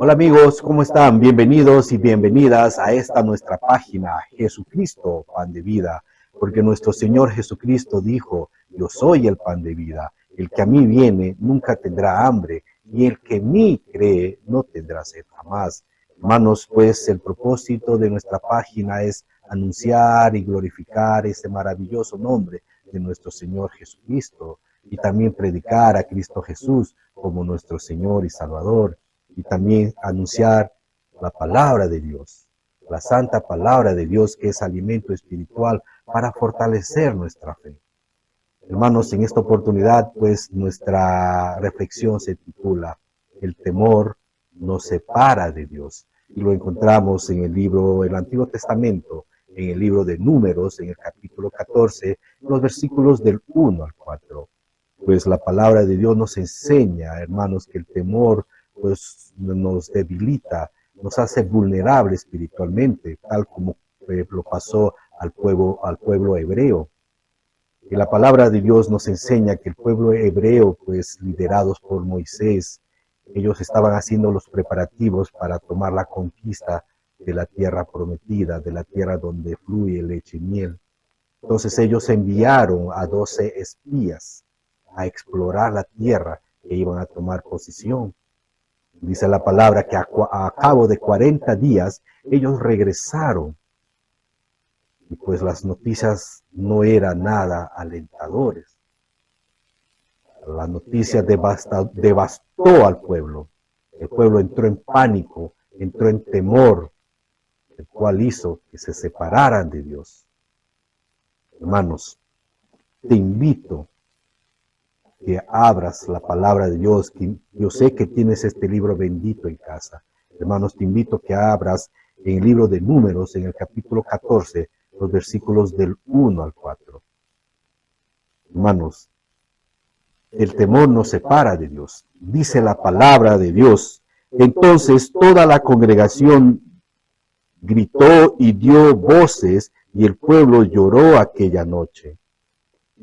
Hola amigos, ¿cómo están? Bienvenidos y bienvenidas a esta nuestra página, Jesucristo, pan de vida, porque nuestro Señor Jesucristo dijo, yo soy el pan de vida, el que a mí viene nunca tendrá hambre, y el que en mí cree no tendrá sed jamás. Hermanos, pues el propósito de nuestra página es anunciar y glorificar ese maravilloso nombre de nuestro Señor Jesucristo, y también predicar a Cristo Jesús como nuestro Señor y Salvador, y también anunciar la palabra de Dios, la santa palabra de Dios, que es alimento espiritual para fortalecer nuestra fe. Hermanos, en esta oportunidad, pues nuestra reflexión se titula El temor nos separa de Dios, y lo encontramos en el libro del Antiguo Testamento, en el libro de Números, en el capítulo 14, los versículos del 1 al 4. Pues la palabra de Dios nos enseña, hermanos, que el temor pues nos debilita, nos hace vulnerable espiritualmente, tal como lo pasó al pueblo hebreo. Y la palabra de Dios nos enseña que el pueblo hebreo, pues liderados por Moisés, ellos estaban haciendo los preparativos para tomar la conquista de la tierra prometida, de la tierra donde fluye leche y miel. Entonces ellos enviaron a 12 espías a explorar la tierra que iban a tomar posesión. Dice la palabra que a cabo de 40 días ellos regresaron, y pues las noticias no eran nada alentadores. La noticia devastó al pueblo. El pueblo entró en pánico, entró en temor, el cual hizo que se separaran de Dios. Hermanos, te invito que abras la palabra de Dios. Que yo sé que tienes este libro bendito en casa. Hermanos, te invito que abras en el libro de Números, en el capítulo 14, los versículos del 1 al 4. Hermanos, el temor nos separa de Dios. Dice la palabra de Dios. Entonces toda la congregación gritó y dio voces, y el pueblo lloró aquella noche.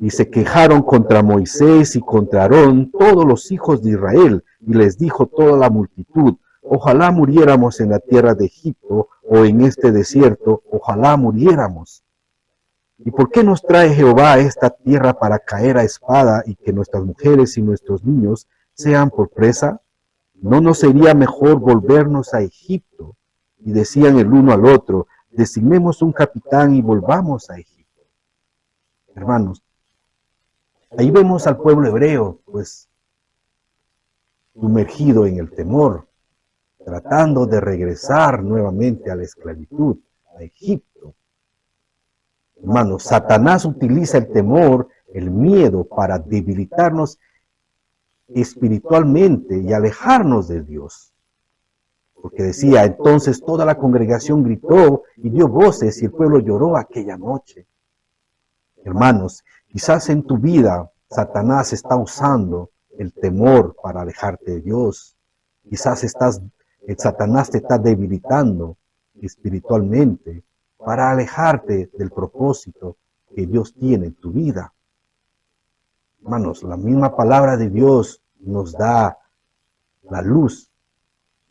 Y se quejaron contra Moisés y contra Aarón todos los hijos de Israel, y les dijo toda la multitud, ojalá muriéramos en la tierra de Egipto, o en este desierto, ojalá muriéramos. ¿Y por qué nos trae Jehová a esta tierra para caer a espada, y que nuestras mujeres y nuestros niños sean por presa? ¿No nos sería mejor volvernos a Egipto? Y decían el uno al otro, designemos un capitán y volvamos a Egipto. Hermanos, ahí vemos al pueblo hebreo, pues, sumergido en el temor, tratando de regresar nuevamente a la esclavitud, a Egipto. Hermanos, Satanás utiliza el temor, el miedo, para debilitarnos espiritualmente y alejarnos de Dios. Porque decía, entonces toda la congregación gritó y dio voces, y el pueblo lloró aquella noche. Hermanos, quizás en tu vida Satanás está usando el temor para alejarte de Dios. Quizás Satanás te está debilitando espiritualmente para alejarte del propósito que Dios tiene en tu vida. Hermanos, la misma palabra de Dios nos da la luz.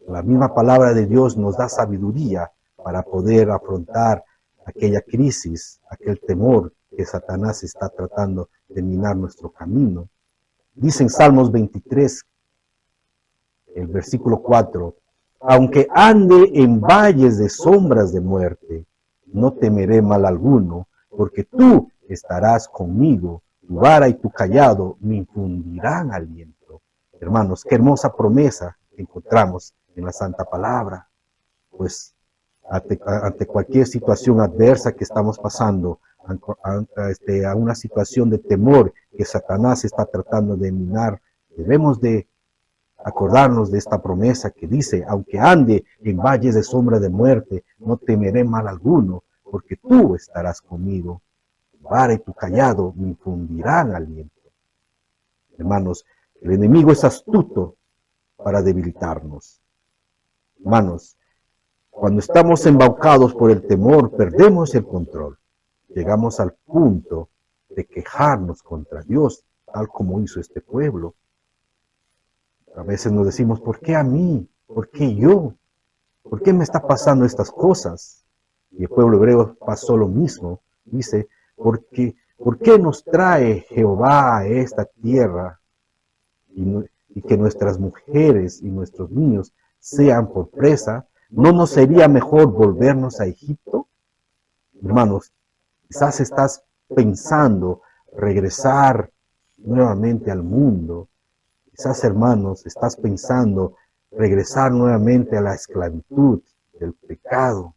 La misma palabra de Dios nos da sabiduría para poder afrontar aquella crisis, aquel temor que Satanás está tratando de minar nuestro camino. Dice en Salmos 23, el versículo 4, aunque ande en valles de sombras de muerte, no temeré mal alguno, porque tú estarás conmigo, tu vara y tu callado me infundirán aliento. Hermanos, qué hermosa promesa encontramos en la Santa Palabra. Pues ante cualquier situación adversa que estamos pasando, a una situación de temor que Satanás está tratando de minar, debemos de acordarnos de esta promesa que dice, aunque ande en valles de sombra de muerte, no temeré mal alguno, porque tú estarás conmigo. Tu vara y tu callado me infundirán aliento. Hermanos, el enemigo es astuto para debilitarnos. Hermanos, cuando estamos embaucados por el temor, perdemos el control. Llegamos al punto de quejarnos contra Dios, tal como hizo este pueblo. A veces nos decimos, ¿por qué a mí? ¿por qué yo? ¿Por qué me está pasando estas cosas? Y el pueblo hebreo pasó lo mismo. Dice, ¿por qué nos trae Jehová a esta tierra y que nuestras mujeres y nuestros niños sean por presa? ¿No nos sería mejor volvernos a Egipto? Hermanos, quizás estás pensando regresar nuevamente al mundo. Quizás, hermanos, estás pensando regresar nuevamente a la esclavitud del pecado.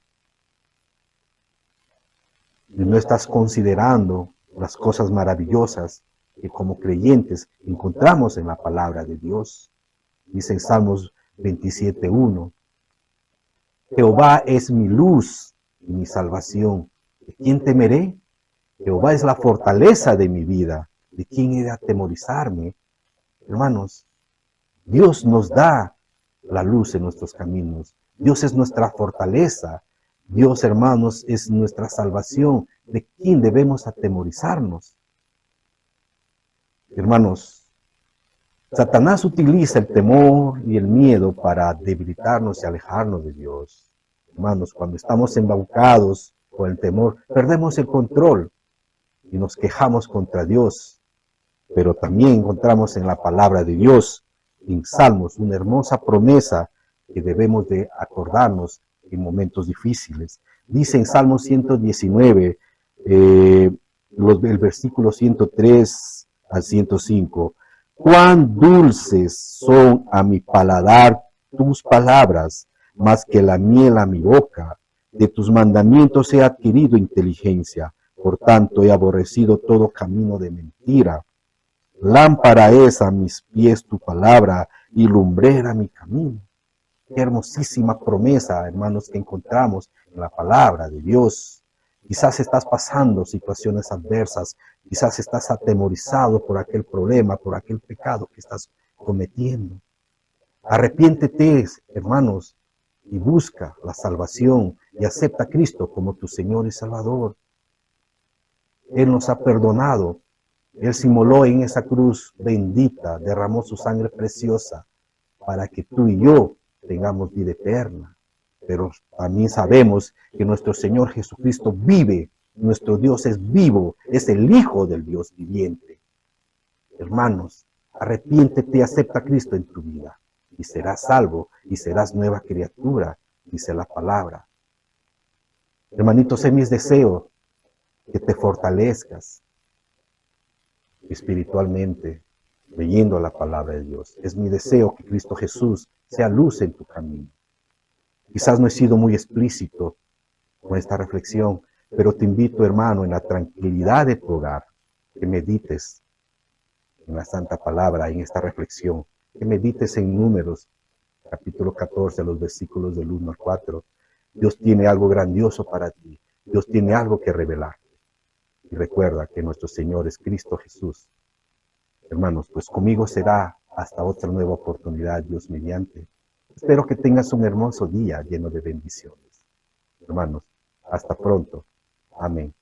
Y no estás considerando las cosas maravillosas que como creyentes encontramos en la palabra de Dios. Dice en Salmos 27:1, Jehová es mi luz y mi salvación. ¿De quién temeré? Jehová es la fortaleza de mi vida. ¿De quién he de atemorizarme? Hermanos, Dios nos da la luz en nuestros caminos. Dios es nuestra fortaleza. Dios, hermanos, es nuestra salvación. ¿De quién debemos atemorizarnos? Hermanos, Satanás utiliza el temor y el miedo para debilitarnos y alejarnos de Dios. Hermanos, cuando estamos embaucados por el temor, perdemos el control y nos quejamos contra Dios. Pero también encontramos en la palabra de Dios, en Salmos, una hermosa promesa que debemos de acordarnos en momentos difíciles. Dice en Salmos 119, el versículo 103 al 105, cuán dulces son a mi paladar tus palabras, más que la miel a mi boca. De tus mandamientos he adquirido inteligencia, por tanto he aborrecido todo camino de mentira. Lámpara es a mis pies tu palabra y lumbrera mi camino. Qué hermosísima promesa, hermanos, que encontramos en la palabra de Dios. Quizás estás pasando situaciones adversas, quizás estás atemorizado por aquel problema, por aquel pecado que estás cometiendo. Arrepiéntete, hermanos, y busca la salvación y acepta a Cristo como tu Señor y Salvador. Él nos ha perdonado. Él se inmoló en esa cruz bendita, derramó su sangre preciosa para que tú y yo tengamos vida eterna. Pero también sabemos que nuestro Señor Jesucristo vive, nuestro Dios es vivo, es el Hijo del Dios viviente. Hermanos, arrepiéntete y acepta a Cristo en tu vida y serás salvo y serás nueva criatura, dice la palabra. Hermanitos, es mi deseo que te fortalezcas espiritualmente, leyendo la palabra de Dios. Es mi deseo que Cristo Jesús sea luz en tu camino. Quizás no he sido muy explícito con esta reflexión, pero te invito, hermano, en la tranquilidad de tu hogar, que medites en la santa palabra, en esta reflexión, que medites en Números, capítulo 14, los versículos del 1 al 4. Dios tiene algo grandioso para ti. Dios tiene algo que revelarte. Y recuerda que nuestro Señor es Cristo Jesús. Hermanos, pues conmigo será hasta otra nueva oportunidad, Dios mediante. Espero que tengas un hermoso día lleno de bendiciones. Hermanos, hasta pronto. Amén.